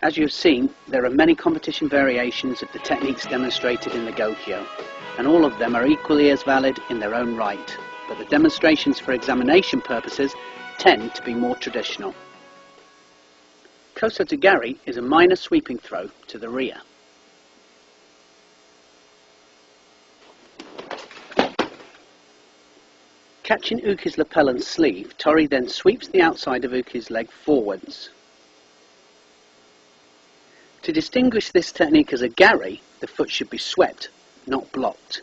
As you have seen, there are many competition variations of the techniques demonstrated in the Gokyo, and all of them are equally as valid in their own right, but the demonstrations for examination purposes tend to be more traditional. Kosotogari is a minor sweeping throw to the rear. Catching Uki's lapel and sleeve, Tori then sweeps the outside of Uki's leg forwards. To distinguish this technique as a gari, the foot should be swept, not blocked.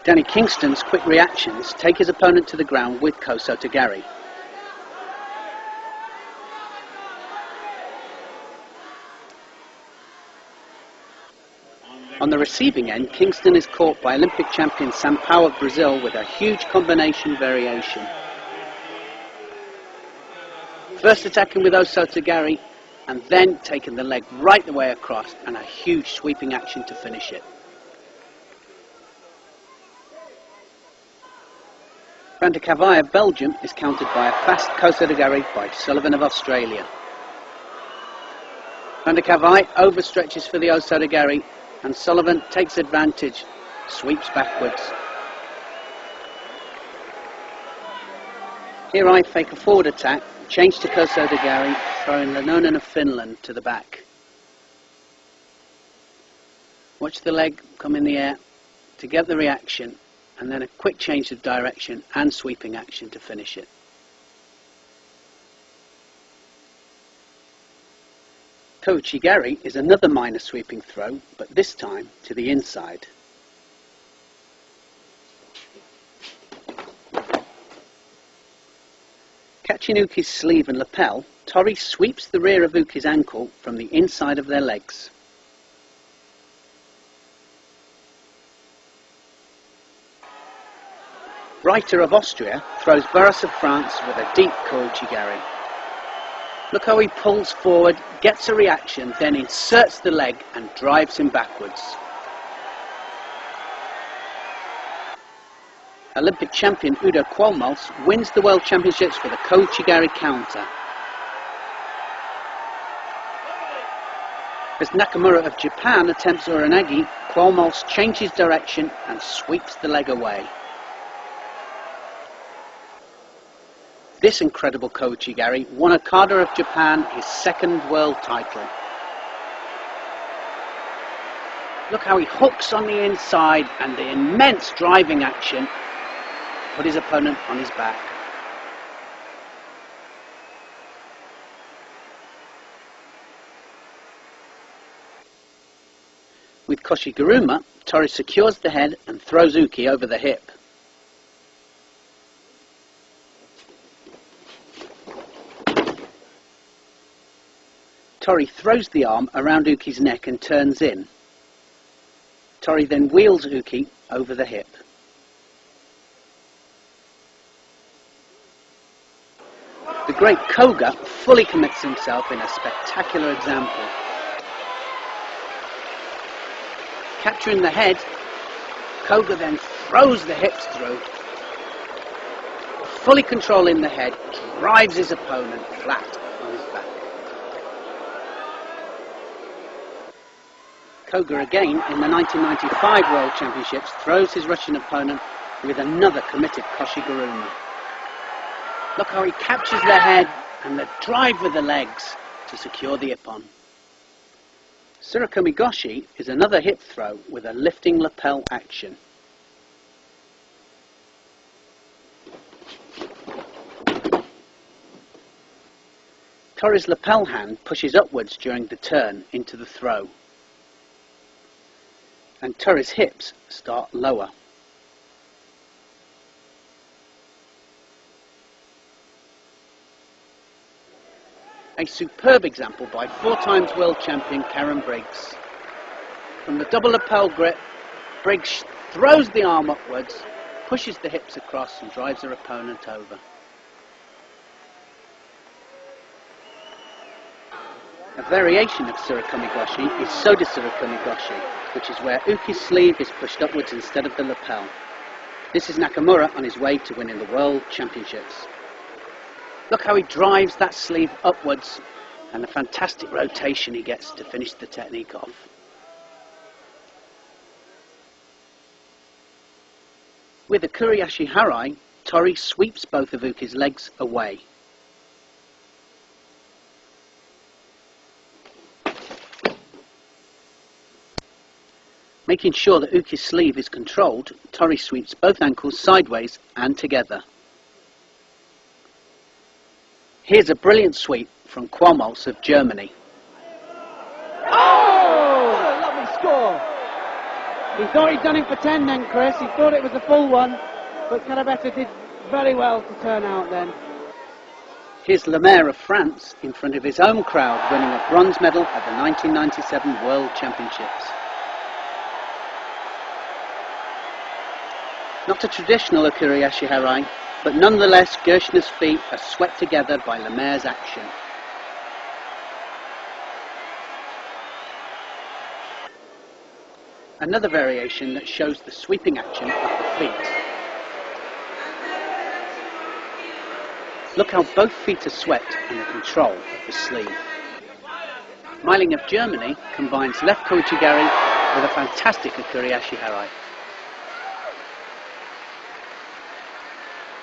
Danny Kingston's quick reactions take his opponent to the ground with Kosotogari. On the receiving end, Kingston is caught by Olympic champion Sampaio of Brazil with a huge combination variation. First attacking with Kosotogari and then taking the leg right the way across, and a huge sweeping action to finish it. Van der Kavai of Belgium is countered by a fast Kosotogari by Sullivan of Australia. Van der Kavai overstretches for the Kosotogari, and Sullivan takes advantage, sweeps backwards. Here I fake a forward attack, change to Kosotogari, throwing Lenonen of Finland to the back. Watch the leg come in the air to get the reaction, and then a quick change of direction and sweeping action to finish it. Kouchigari is another minor sweeping throw, but this time to the inside. Catching Uki's sleeve and lapel, Tori sweeps the rear of Uki's ankle from the inside of their legs. Reiter of Austria throws Barras of France with a deep Kouchigari. Look how he pulls forward, gets a reaction, then inserts the leg and drives him backwards. Olympic champion Udo Qualmals wins the World Championships with a Kouchigari counter. As Nakamura of Japan attempts Uranagi, Qualmals changes direction and sweeps the leg away. This incredible Kouchigari won Okada of Japan his second world title. Look how he hooks on the inside, and the immense driving action put his opponent on his back. With Koshiguruma, Tori secures the head and throws Uki over the hip. Tori throws the arm around Uki's neck and turns in. Tori then wheels Uki over the hip. The great Koga fully commits himself in a spectacular example. Capturing the head, Koga then throws the hips through. Fully controlling the head, drives his opponent flat on his back. Koga again in the 1995 World Championships throws his Russian opponent with another committed Koshiguruma. Look how he captures the head and the drive with the legs to secure the ippon. Tsurukomi Goshi is another hip throw with a lifting lapel action. Tori's lapel hand pushes upwards during the turn into the throw, and Tori's hips start lower. A superb example by 4-time world champion Karen Briggs. From the double lapel grip, Briggs throws the arm upwards, pushes the hips across and drives her opponent over. A variation of Tsurukomi Goshi is Soda Tsurukomi Goshi, which is where Uki's sleeve is pushed upwards instead of the lapel. This is Nakamura on his way to winning the World Championships. Look how he drives that sleeve upwards and the fantastic rotation he gets to finish the technique off. With a Kuriashi Harai, Tori sweeps both of Uki's legs away. Making sure that Uki's sleeve is controlled, Tori sweeps both ankles sideways and together. Here's a brilliant sweep from Qualmos of Germany. Oh! What a lovely score! He thought he'd done it for 10 then, Chris. He thought it was a full one, but Carabetta did very well to turn out then. Here's Lemaire of France in front of his own crowd, winning a bronze medal at the 1997 World Championships. Not a traditional Kuriashi Harai, but nonetheless Gershner's feet are swept together by Lemaire's action. Another variation that shows the sweeping action of the feet. Look how both feet are swept in the control of the sleeve. Meiling of Germany combines left koichigari with a fantastic Kuriashi Harai.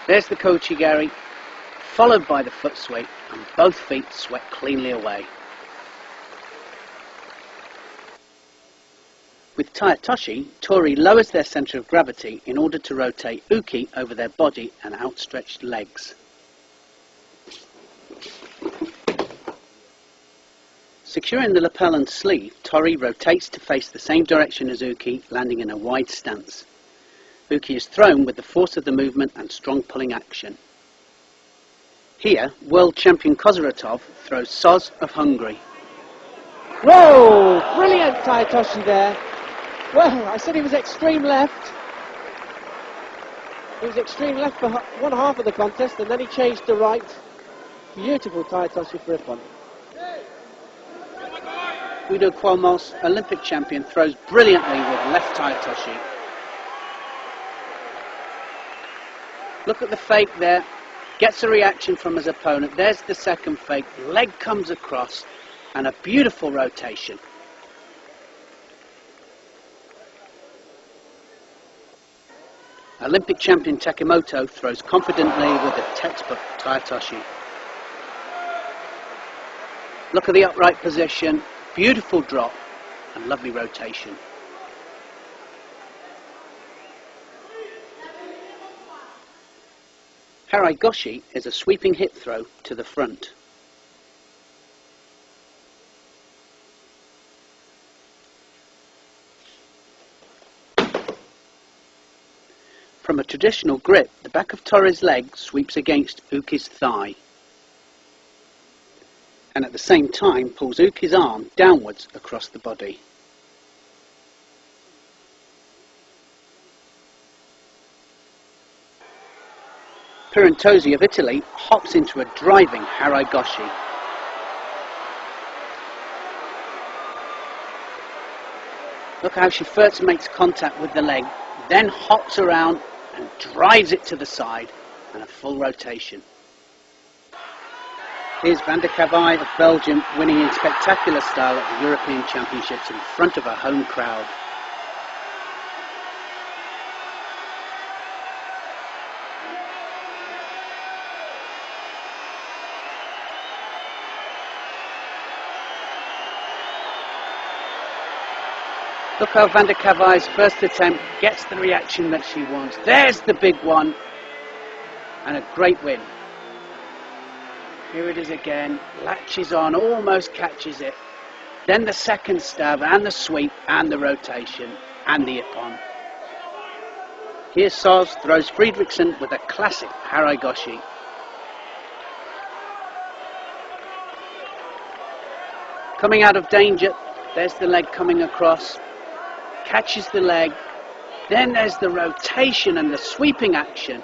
There's the koichigari, followed by the foot sweep, and both feet swept cleanly away. With Taetoshi, Tori lowers their centre of gravity in order to rotate Uki over their body and outstretched legs. Securing the lapel and sleeve, Tori rotates to face the same direction as Uki, landing in a wide stance. Uki is thrown with the force of the movement and strong pulling action. Here, world champion Kozaratov throws Soz of Hungary. Whoa! Brilliant Taetoshi there. Well, I said he was extreme left. He was extreme left for one half of the contest, and then he changed to right. Beautiful Taetoshi for Ippon. Udo Qualmos, Olympic champion, throws brilliantly with left Taetoshi. Look at the fake there, gets a reaction from his opponent. There's the second fake, leg comes across, and a beautiful rotation. Olympic champion Takemoto throws confidently with a textbook Taetoshi. Look at the upright position, beautiful drop, and lovely rotation. Harai Goshi is a sweeping hip throw to the front. From a traditional grip, the back of Tori's leg sweeps against Uki's thigh, and at the same time pulls Uki's arm downwards across the body. Pirantosi of Italy hops into a driving Harai Goshi. Look how she first makes contact with the leg, then hops around and drives it to the side, and a full rotation. Here's Van der Kavai of Belgium winning in spectacular style at the European Championships in front of a home crowd. Look how Van der Kavai's first attempt gets the reaction that she wants. There's the big one, and a great win. Here it is again, latches on, almost catches it. Then the second stab, and the sweep, and the rotation, and the ippon. Here Soz throws Friedrichsen with a classic Harai Goshi. Coming out of danger, there's the leg coming across. Catches the leg, then there's the rotation and the sweeping action.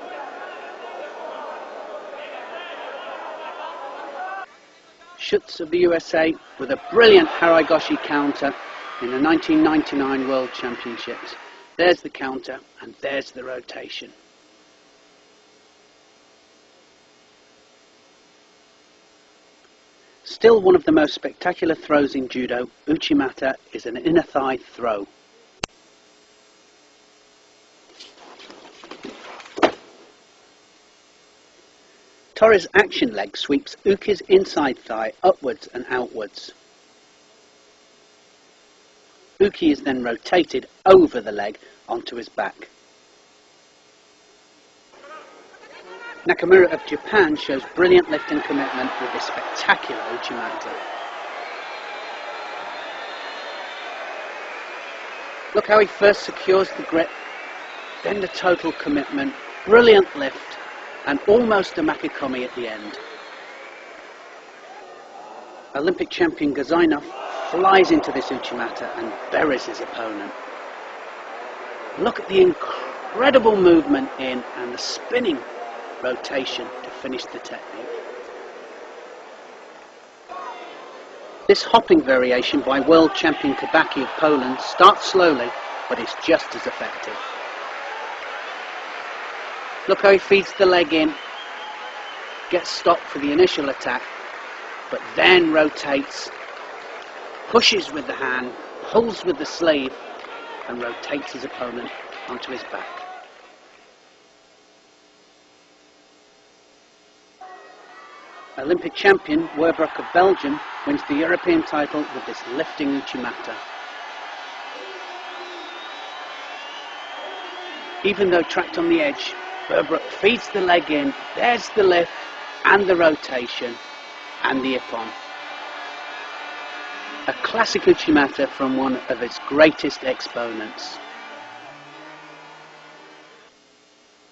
Schutz of the USA with a brilliant Harai Goshi counter in the 1999 World Championships. There's the counter, and there's the rotation. Still one of the most spectacular throws in judo, uchimata is an inner thigh throw. Tore's action leg sweeps Uki's inside thigh upwards and outwards. Uki is then rotated over the leg onto his back. Nakamura of Japan shows brilliant lift and commitment with this spectacular uchimata. Look how he first secures the grip, then the total commitment, brilliant lift, and almost a makikomi at the end. Olympic champion Gazainov flies into this uchimata and buries his opponent. Look at the incredible movement in and the spinning rotation to finish the technique. This hopping variation by world champion Kabaki of Poland starts slowly, but is just as effective. Look how he feeds the leg in, gets stopped for the initial attack, but then rotates, pushes with the hand, pulls with the sleeve, and rotates his opponent onto his back. Olympic champion Werbroek of Belgium wins the European title with this lifting uchimata. Even though trapped on the edge, Werbroek feeds the leg in, there's the lift and the rotation and the ippon. A classic uchimata from one of its greatest exponents.